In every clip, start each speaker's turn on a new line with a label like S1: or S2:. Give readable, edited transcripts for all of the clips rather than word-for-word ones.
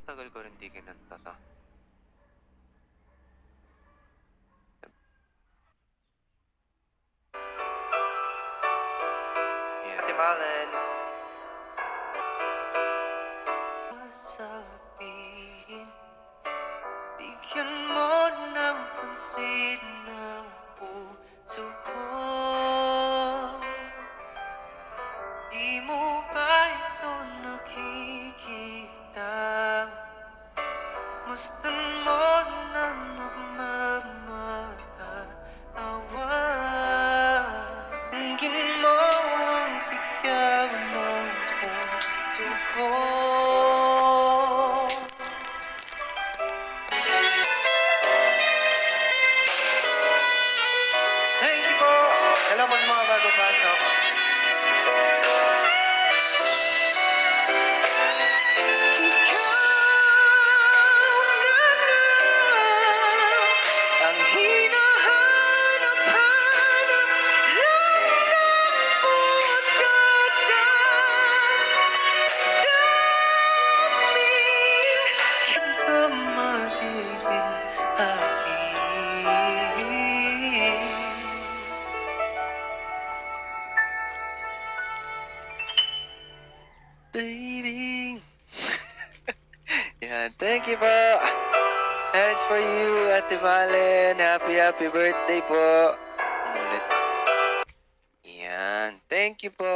S1: tagal ko rin di kinanta 'to. Yan. Ate Malen. Sasabihin, bigyan mo ng pansin ng puso ko. Di mo ba ito nakikita? Masdan mo na nagmamakaawa. Tingin mo ang sigaw ng puso ko. Thank you po! Hello po sa mga bago pasok. Ang hinahanap-hanap lang ng puso ko. Dahil magiging akin. Baby. Yan, thank you po. That's for you, Ate Valen. Happy birthday po. Ulit. Yan, thank you po.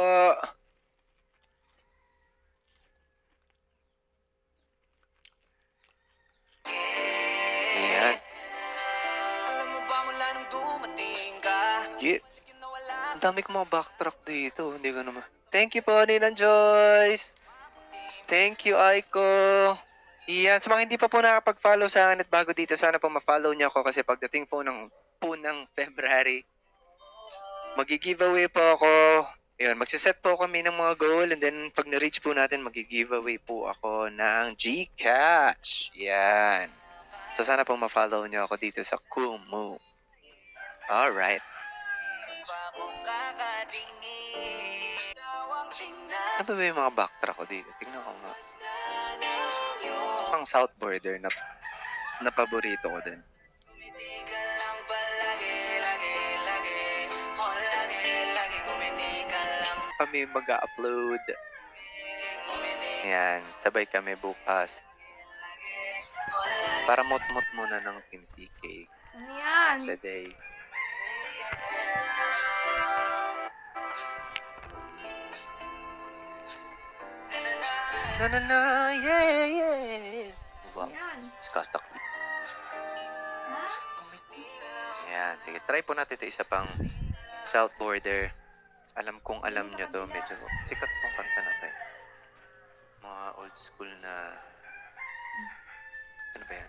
S1: Yan. Yeah. Ang dami kong mga backtrack dito. Hindi ko naman. Thank you po, Ninang Joyce. Thank you, Aiko. Iyan, sa mga hindi pa po nakapag-follow sa akin at bago dito, sana po ma-follow niyo ako kasi pagdating po ng February, magi-giveaway po ako. Ayun, magsiset po kami ng mga goal and then pag na-reach po natin, magi-giveaway po ako ng GCash. Yan. So sana po ma-follow niyo ako dito sa Kumu. Alright. Ano ba yung mga backtrack ko dito? Tingnan ko nga. Pang south border na paborito ko din. Kami mag-upload. Ayan, sabay kami bukas. Para mot-mot muna ng Team CK.
S2: Ano yan?
S1: Today. Na, yeah. Wow.
S2: Yan.
S1: Skastak.
S2: Ha?
S1: Ayan, sige. Try po natin ito isa pang south border. Alam kong alam nyo to. Medyo sikat tong kanta na to eh. Mga old school na... Ano ba yan?